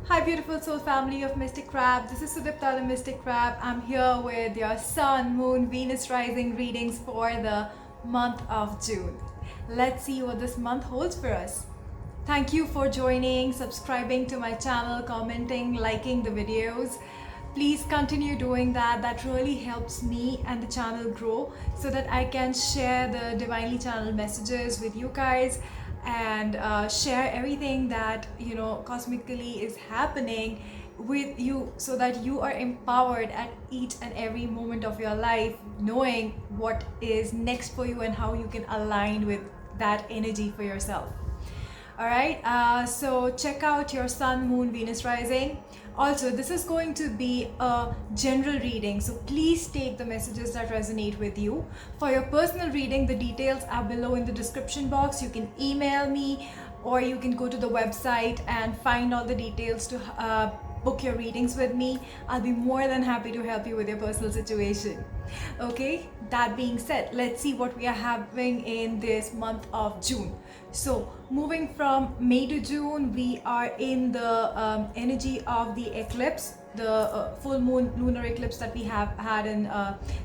Hi beautiful soul family of Mystic Crab. This is Sudipta the Mystic Crab. I'm here with your Sun, Moon, Venus rising readings for the month of June. Let's see what this month holds for us. Thank you for joining, subscribing to my channel, commenting, liking the videos. Please continue doing that. That really helps me and the channel grow so that I can share the divinely channeled messages with you guys and share everything that cosmically is happening with you so that you are empowered at each and every moment of your life, knowing what is next for you and how you can align with that energy for yourself. All right, so check out your Sun, Moon, Venus rising. Also, this is going to be a general reading, so please take the messages that resonate with you. For your personal reading, the details are below in the description box. You can email me or you can go to the website and find all the details to book your readings with me. I'll be more than happy to help you with your personal situation. Okay, that being said, let's see what we are having in this month of June. So moving from May to June, we are in the energy of the eclipse, the full moon lunar eclipse that we have had in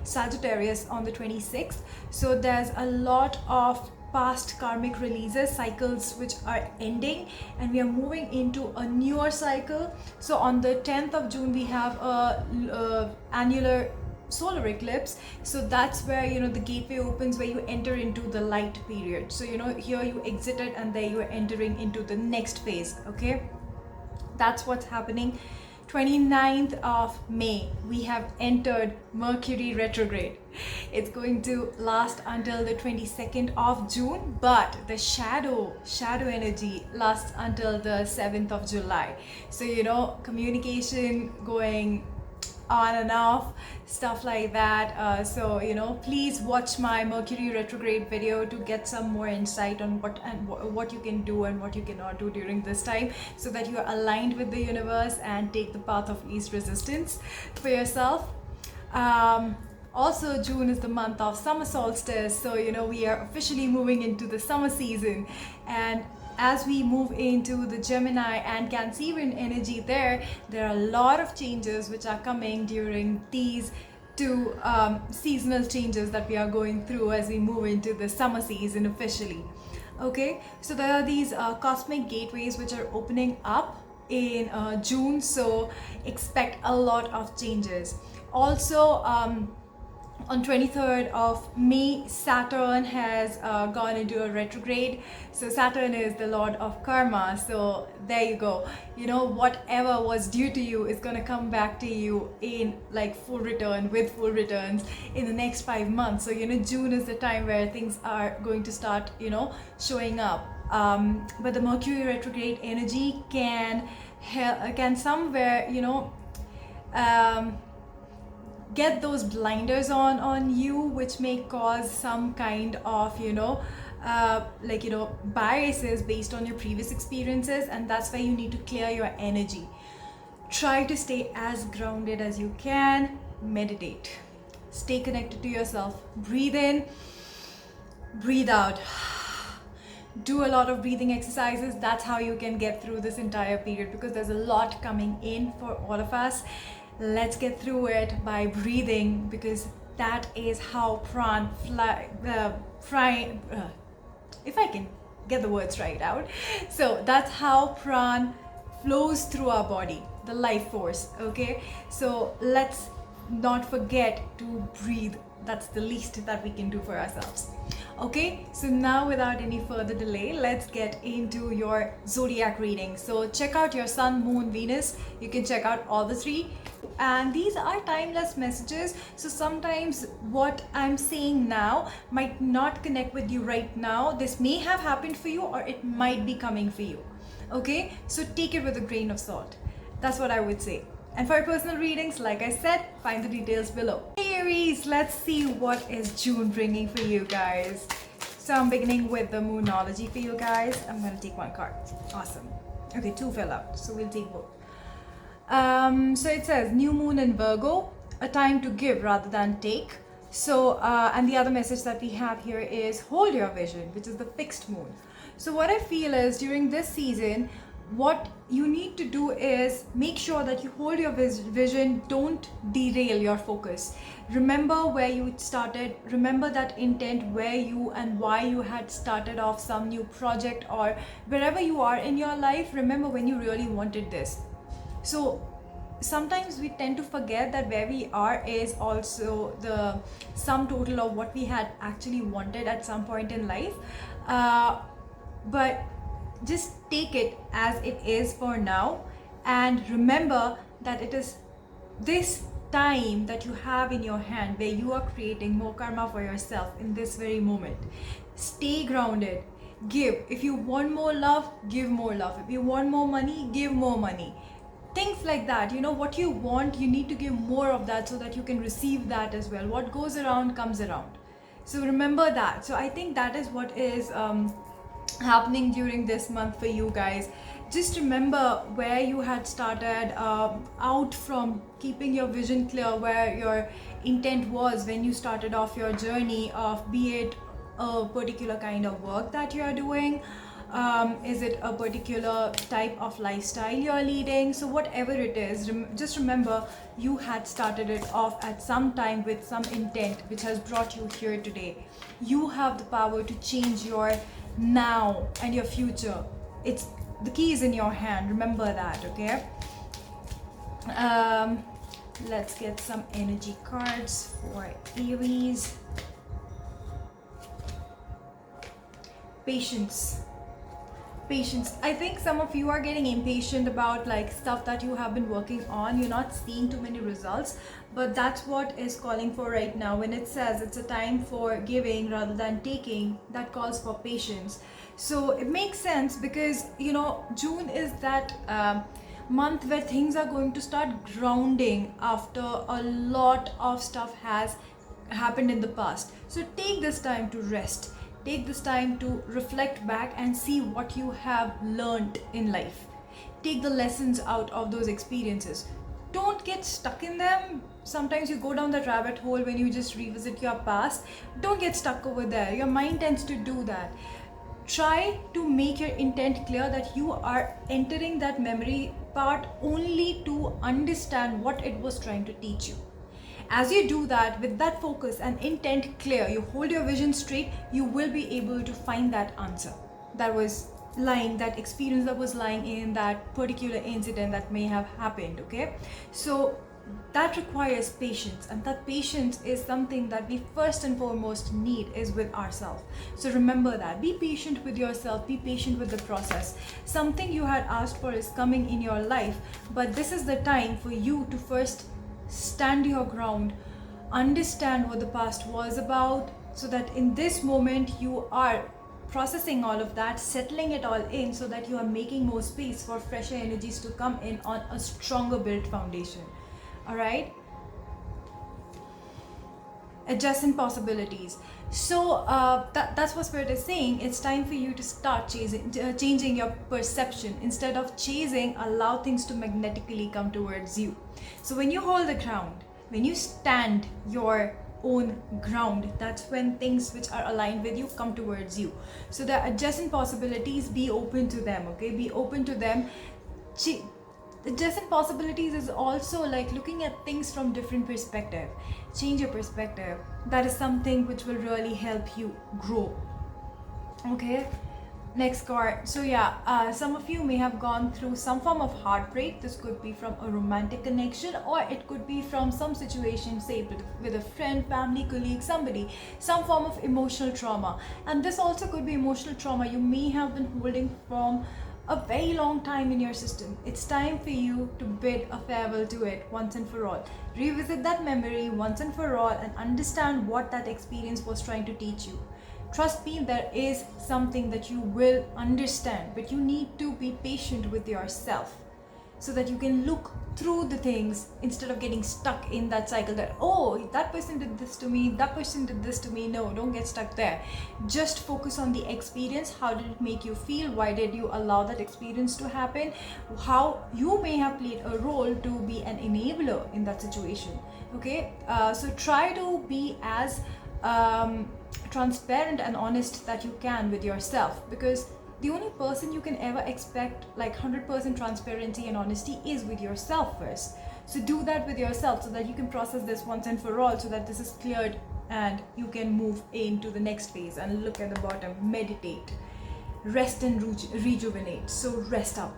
Sagittarius on the 26th. So there's a lot of past karmic releases, cycles which are ending, and we are moving into a newer cycle. So on the 10th of June we have a annular solar eclipse. So that's where the gateway opens, where you enter into the light period. So here you exited and there you are entering into the next phase. Okay, that's what's happening. 29th of May, we have entered Mercury retrograde. It's going to last until the 22nd of June, but the shadow energy lasts until the 7th of July. So, communication going on and off, stuff like that. So please watch my Mercury retrograde video to get some more insight on what you can do and what you cannot do during this time, so that you are aligned with the universe and take the path of least resistance for yourself. Also, June is the month of summer solstice, so we are officially moving into the summer season. And as we move into the Gemini and Cancerian energy, there are a lot of changes which are coming during these two seasonal changes that we are going through as we move into the summer season officially. Okay, so there are these cosmic gateways which are opening up in June, so expect a lot of changes. Also, on 23rd of May, Saturn has gone into a retrograde. So Saturn is the lord of karma. So there you go. Whatever was due to you is going to come back to you in like full return, with full returns in the next 5 months. So June is the time where things are going to start showing up. But the Mercury retrograde energy can somewhere get those blinders on you, which may cause some kind of biases based on your previous experiences, and that's why you need to clear your energy. Try to stay as grounded as you can. Meditate, stay connected to yourself, breathe in, breathe out. Do a lot of breathing exercises. That's how you can get through this entire period, because there's a lot coming in for all of us. Let's get through it by breathing, because that is how if I can get the words right out. So that's how Pran flows through our body, the life force. Okay, so let's not forget to breathe. That's the least that we can do for ourselves. Okay, so now without any further delay, let's get into your zodiac reading. So check out your Sun, Moon, Venus. You can check out all the three. And these are timeless messages. So sometimes what I'm saying now might not connect with you right now. This may have happened for you, or it might be coming for you. Okay, so take it with a grain of salt. That's what I would say. And for personal readings, like I said, find the details below. Hey Aries, let's see what is June bringing for you guys. So I'm beginning with the Moonology for you guys. I'm going to take one card. Awesome. Okay, two fell out, so we'll take both. So it says new moon in Virgo, a time to give rather than take. So and the other message that we have here is hold your vision, which is the fixed moon. So what I feel is during this season, what you need to do is make sure that you hold your vision, don't derail your focus. Remember where you started, remember that intent, where you and why you had started off some new project, or wherever you are in your life, remember when you really wanted this. So sometimes we tend to forget that where we are is also the sum total of what we had actually wanted at some point in life. But just take it as it is for now, and remember that it is this time that you have in your hand where you are creating more karma for yourself in this very moment. Stay grounded. Give. If you want more love, give more love. If you want more money, give more money. Things like that. What you want, you need to give more of that so that you can receive that as well. What goes around comes around. So remember that. So I think that is what is happening during this month for you guys. Just remember where you had started out from, keeping your vision clear, where your intent was when you started off your journey of, be it a particular kind of work that you are doing, is it a particular type of lifestyle you're leading. So whatever it is, just remember you had started it off at some time with some intent which has brought you here today. You have the power to change your now and your future. It's the key is in your hand, remember that. Okay, let's get some energy cards for Aries. Patience. I think some of you are getting impatient about like stuff that you have been working on. You're not seeing too many results, but that's what is calling for right now. When it says it's a time for giving rather than taking, that calls for patience. So it makes sense because June is that month where things are going to start grounding after a lot of stuff has happened in the past. So take this time to rest. Take this time to reflect back and see what you have learned in life. Take the lessons out of those experiences. Don't get stuck in them. Sometimes you go down that rabbit hole when you just revisit your past. Don't get stuck over there. Your mind tends to do that. Try to make your intent clear that you are entering that memory part only to understand what it was trying to teach you. As you do that, with that focus and intent clear, you hold your vision straight, you will be able to find that answer that was lying, that experience that was lying in that particular incident that may have happened. Okay, so that requires patience, and that patience is something that we first and foremost need is with ourselves. So remember that. Be patient with yourself, be patient with the process. Something you had asked for is coming in your life, but this is the time for you to first stand your ground, understand what the past was about, so that in this moment you are processing all of that, settling it all in, so that you are making more space for fresher energies to come in on a stronger built foundation. All right, adjacent possibilities. So that's what Spirit is saying. It's time for you to start changing your perception. Instead of chasing, allow things to magnetically come towards you. So when you hold the ground, when you stand your own ground, that's when things which are aligned with you come towards you. So the adjacent possibilities, be open to them. Okay, be open to them. Adjacent possibilities is also like looking at things from different perspective. Change your perspective. That is something which will really help you grow. Okay, next card. So yeah, some of you may have gone through some form of heartbreak. This could be from a romantic connection, or it could be from some situation, say with a friend, family, colleague, somebody, some form of emotional trauma. And this also could be emotional trauma you may have been holding from a very long time in your system. It's time for you to bid a farewell to it once and for all. Revisit that memory once and for all and understand what that experience was trying to teach you. Trust me, there is something that you will understand, but you need to be patient with yourself so that you can look through the things instead of getting stuck in that cycle that, oh, that person did this to me, that person did this to me. No, don't get stuck there. Just focus on the experience. How did it make you feel? Why did you allow that experience to happen? How you may have played a role to be an enabler in that situation. Okay, so try to be as transparent and honest that you can with yourself, because the only person you can ever expect like 100% transparency and honesty is with yourself first. So do that with yourself so that you can process this once and for all, so that this is cleared and you can move into the next phase. And look at the bottom, meditate, rest and rejuvenate. So rest up,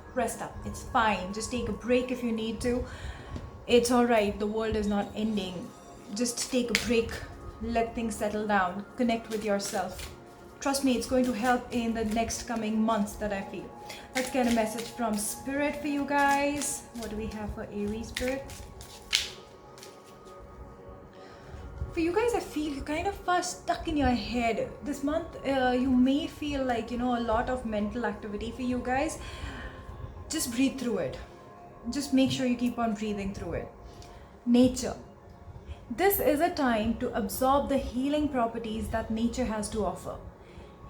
it's fine. Just take a break if you need to. It's all right, the world is not ending. Just take a break, let things settle down, connect with yourself. Trust me, it's going to help in the next coming months that I feel. Let's get a message from Spirit for you guys. What do we have for Aries, Spirit? For you guys, I feel you kind of are stuck in your head. This month, you may feel like, a lot of mental activity for you guys. Just breathe through it. Just make sure you keep on breathing through it. Nature. This is a time to absorb the healing properties that nature has to offer.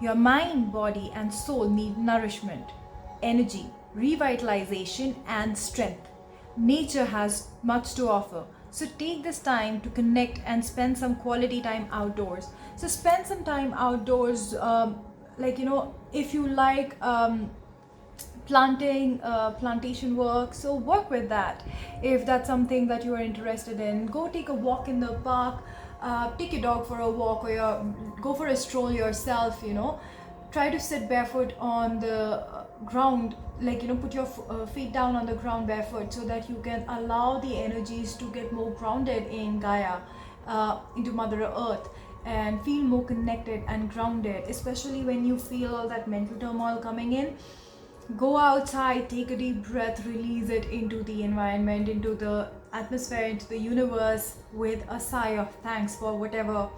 Your mind, body, and soul need nourishment, energy, revitalization, and strength. Nature has much to offer. So take this time to connect and spend some quality time outdoors. So spend some time outdoors, if you like plantation work, so work with that. If that's something that you are interested in, go take a walk in the park. Take your dog for a walk, or go for a stroll yourself. Try to sit barefoot on the ground, put your feet down on the ground barefoot, so that you can allow the energies to get more grounded in Gaia, into Mother Earth, and feel more connected and grounded. Especially when you feel all that mental turmoil coming in, go outside, take a deep breath, release it into the environment, into the atmosphere, into the universe, with a sigh of thanks for whatever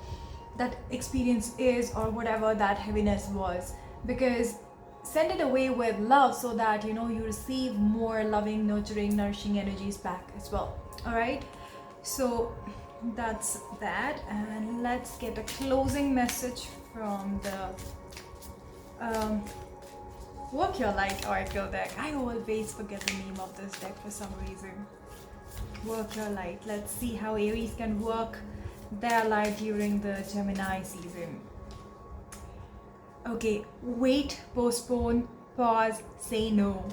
that experience is, or whatever that heaviness was. Because send it away with love, so that you receive more loving, nurturing, nourishing energies back as well. All right, so that's that. And let's get a closing message from the Work Your Light Oracle deck. I always forget the name of this deck for some reason. Work Your Light. Let's see how Aries can work their light during the Gemini season. Okay, wait, postpone, pause, say no.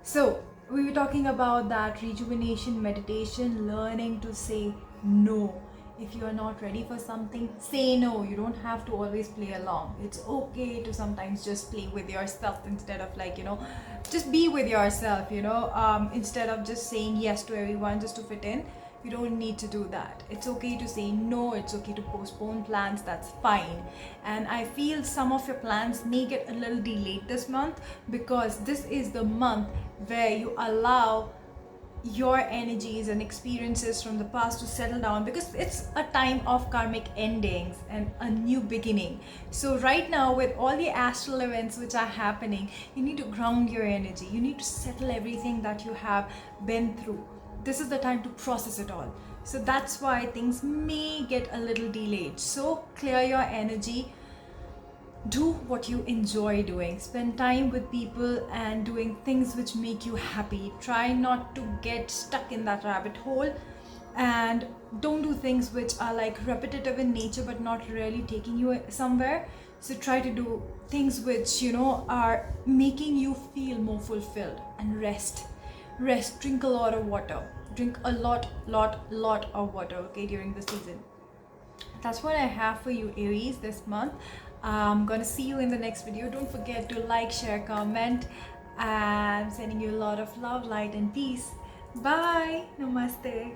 So we were talking about that rejuvenation, meditation, learning to say no. If you are not ready for something, say no. You don't have to always play along. It's okay to sometimes just play with yourself, instead of just be with yourself, instead of just saying yes to everyone just to fit in. You don't need to do that. It's okay to say no. It's okay to postpone plans. That's fine. And I feel some of your plans may get a little delayed this month, because this is the month where you allow your energies and experiences from the past to settle down, because it's a time of karmic endings and a new beginning. So right now, with all the astral events which are happening, you need to ground your energy. You need to settle everything that you have been through. This is the time to process it all. So that's why things may get a little delayed. So clear your energy. Do what you enjoy doing. Spend time with people and doing things which make you happy. Try not to get stuck in that rabbit hole, and don't do things which are repetitive in nature but not really taking you somewhere. So try to do things which are making you feel more fulfilled. And rest. Drink a lot of water. Drink a lot of water, okay, during the season. That's what I have for you, Aries, this month. I'm gonna see you in the next video. Don't forget to like, share, comment. I'm sending you a lot of love, light, and peace. Bye. Namaste.